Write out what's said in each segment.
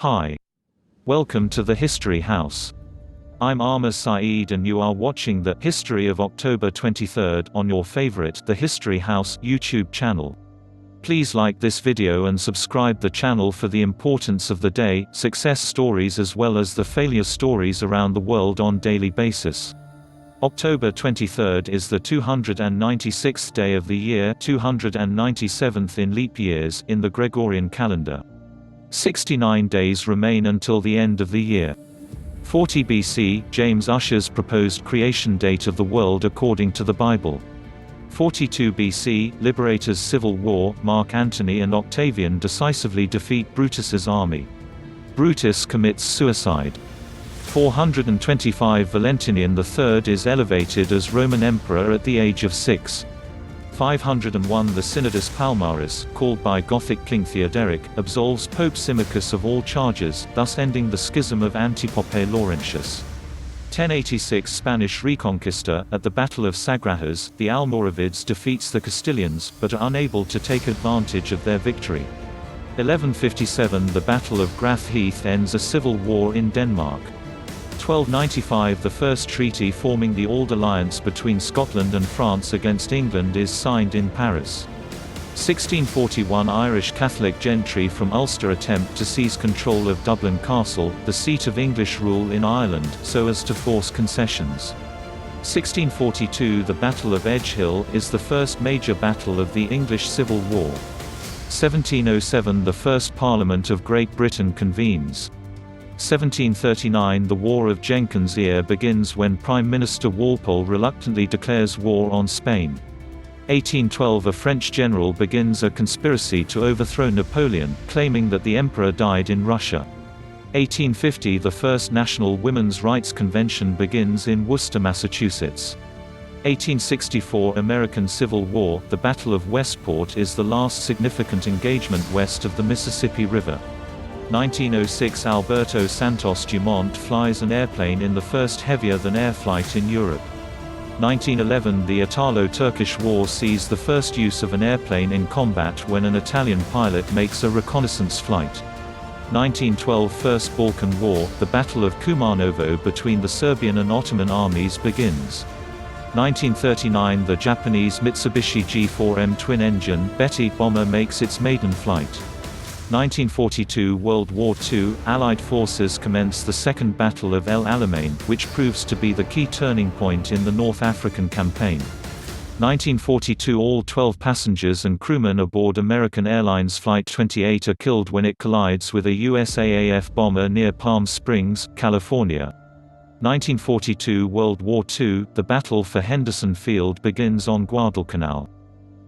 Hi. Welcome to the History House. I'm Amr Saeed and you are watching the History of October 23rd on your favorite The History House YouTube channel. Please like this video and subscribe the channel for the importance of the day, success stories as well as the failure stories around the world on daily basis. October 23rd is the 296th day of the year, 297th in leap years in the Gregorian calendar. 69 days remain until the end of the year. 40 BC, James Ussher's proposed creation date of the world according to the Bible. 42 BC, Liberator's civil war, Mark Antony and Octavian decisively defeat Brutus's army. Brutus commits suicide. 425 Valentinian III is elevated as Roman Emperor at the age of 6. 501 The Synodus Palmaris, called by Gothic King Theoderic, absolves Pope Symmachus of all charges, thus ending the schism of Antipope Laurentius. 1086 Spanish Reconquista, at the Battle of Sagrajas, the Almoravids defeats the Castilians, but are unable to take advantage of their victory. 1157 The Battle of Grath Heath ends a civil war in Denmark. 1295 The first treaty forming the Auld Alliance between Scotland and France against England is signed in Paris. 1641 Irish Catholic gentry from Ulster attempt to seize control of Dublin Castle, the seat of English rule in Ireland, so as to force concessions. 1642 The Battle of Edgehill is the first major battle of the English Civil War. 1707 The first Parliament of Great Britain convenes. 1739 The War of Jenkins' Ear begins when Prime Minister Walpole reluctantly declares war on Spain. 1812 A French general begins a conspiracy to overthrow Napoleon, claiming that the emperor died in Russia. 1850 The first National Women's Rights Convention begins in Worcester, Massachusetts. 1864 American Civil War, the Battle of Westport is the last significant engagement west of the Mississippi River. 1906 Alberto Santos Dumont flies an airplane in the first heavier-than-air flight in Europe. 1911 The Italo-Turkish War sees the first use of an airplane in combat when an Italian pilot makes a reconnaissance flight. 1912 First Balkan War, the Battle of Kumanovo between the Serbian and Ottoman armies begins. 1939 The Japanese Mitsubishi G4M twin-engine Betty bomber makes its maiden flight. 1942 World War II, Allied forces commence the Second Battle of El Alamein, which proves to be the key turning point in the North African campaign. 1942 All 12 passengers and crewmen aboard American Airlines Flight 28 are killed when it collides with a USAAF bomber near Palm Springs, California. 1942 World War II, the battle for Henderson Field begins on Guadalcanal.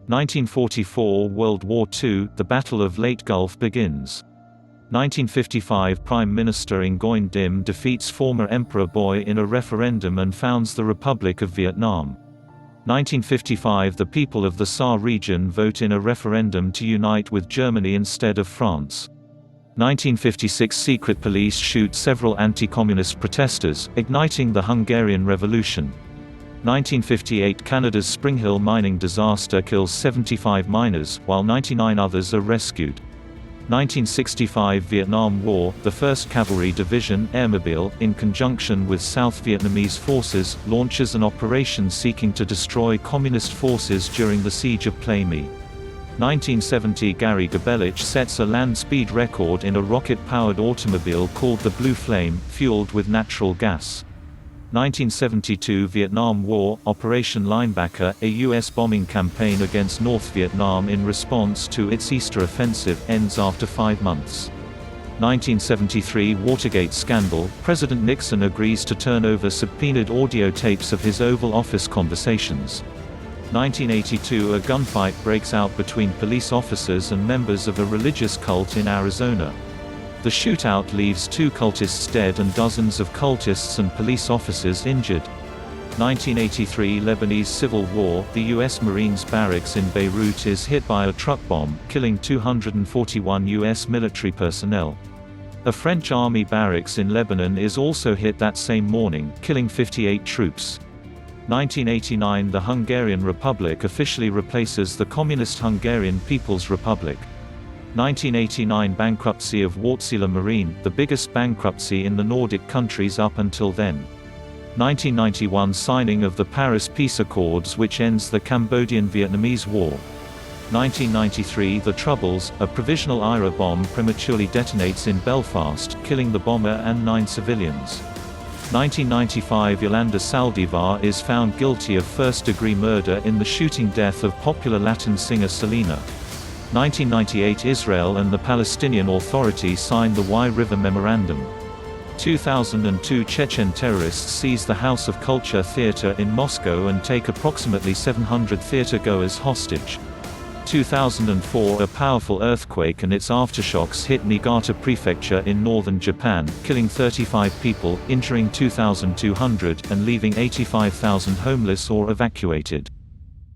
1944 World War II, the Battle of Leyte Gulf begins. 1955 Prime Minister Nguyen Dinh defeats former Emperor Boi in a referendum and founds the Republic of Vietnam. 1955 The people of the Saar region vote in a referendum to unite with Germany instead of France. 1956 Secret police shoot several anti-communist protesters, igniting the Hungarian Revolution. 1958 Canada's Spring Hill mining disaster kills 75 miners, while 99 others are rescued. 1965 Vietnam War, the 1st Cavalry Division, Airmobile, in conjunction with South Vietnamese forces, launches an operation seeking to destroy communist forces during the Siege of Plei My. 1970 Gary Gabelich sets a land speed record in a rocket-powered automobile called the Blue Flame, fueled with natural gas. 1972 Vietnam War, Operation Linebacker, a U.S. bombing campaign against North Vietnam in response to its Easter offensive, ends after 5 months. 1973 Watergate scandal, President Nixon agrees to turn over subpoenaed audio tapes of his Oval Office conversations. 1982 A gunfight breaks out between police officers and members of a religious cult in Arizona. The shootout leaves 2 cultists dead and dozens of cultists and police officers injured. 1983 Lebanese Civil War, the U.S. Marines barracks in Beirut is hit by a truck bomb, killing 241 U.S. military personnel. A French army barracks in Lebanon is also hit that same morning, killing 58 troops. 1989 The Hungarian Republic officially replaces the Communist Hungarian People's Republic. 1989 bankruptcy of Wärtsilä Marine, the biggest bankruptcy in the Nordic countries up until then. 1991 signing of the Paris Peace Accords, which ends the Cambodian-Vietnamese War. 1993 The Troubles, a provisional IRA bomb prematurely detonates in Belfast, killing the bomber and 9 civilians. 1995 Yolanda Saldivar is found guilty of first-degree murder in the shooting death of popular Latin singer Selena. 1998 Israel and the Palestinian Authority sign the Wye River Memorandum. 2002 Chechen terrorists seize the House of Culture Theatre in Moscow and take approximately 700 theatre-goers hostage. 2004 A powerful earthquake and its aftershocks hit Niigata Prefecture in northern Japan, killing 35 people, injuring 2,200, and leaving 85,000 homeless or evacuated.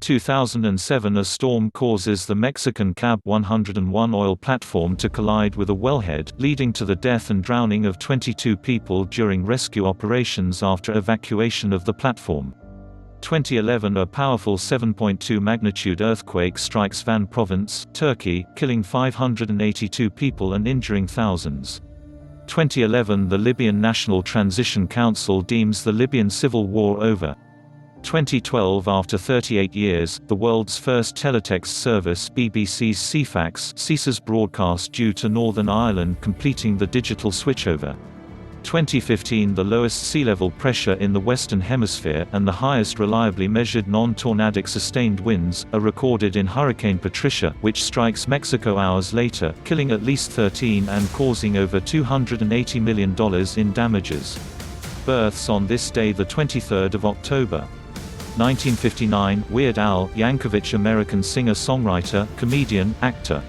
2007 A storm causes the Mexican Cab 101 oil platform to collide with a wellhead, leading to the death and drowning of 22 people during rescue operations after evacuation of the platform. 2011 A powerful 7.2 magnitude earthquake strikes Van Province, Turkey, killing 582 people and injuring thousands. 2011 The Libyan National Transition Council deems the Libyan civil war over. 2012 After 38 years, the world's first teletext service BBC's Ceefax ceases broadcast due to Northern Ireland completing the digital switchover. 2015 The lowest sea level pressure in the Western Hemisphere, and the highest reliably measured non-tornadic sustained winds, are recorded in Hurricane Patricia, which strikes Mexico hours later, killing at least 13 and causing over $280 million in damages. Births on this day, the 23rd of October. 1959 Weird Al Yankovic, American singer-songwriter, comedian, actor.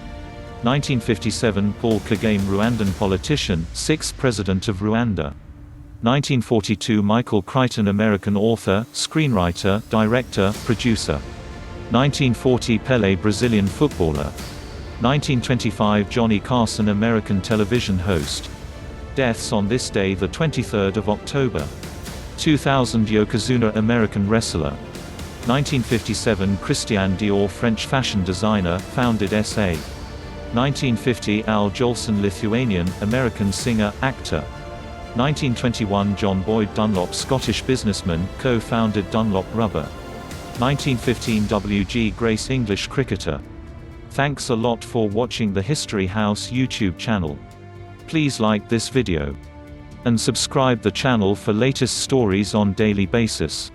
1957 Paul Kagame, Rwandan politician, 6th President of Rwanda. 1942 Michael Crichton, American author, screenwriter, director, producer. 1940 Pelé, Brazilian footballer. 1925 Johnny Carson, American television host. Deaths on this day, the 23rd of October. 2000 Yokozuna, American wrestler. 1957 Christian Dior, French fashion designer, founded SA. 1950 Al Jolson, Lithuanian, American singer, actor. 1921 John Boyd Dunlop, Scottish businessman, co-founded Dunlop Rubber. 1915 W.G. Grace, English cricketer. Thanks a lot for watching the History House YouTube channel. Please like this video and subscribe the channel for latest stories on daily basis.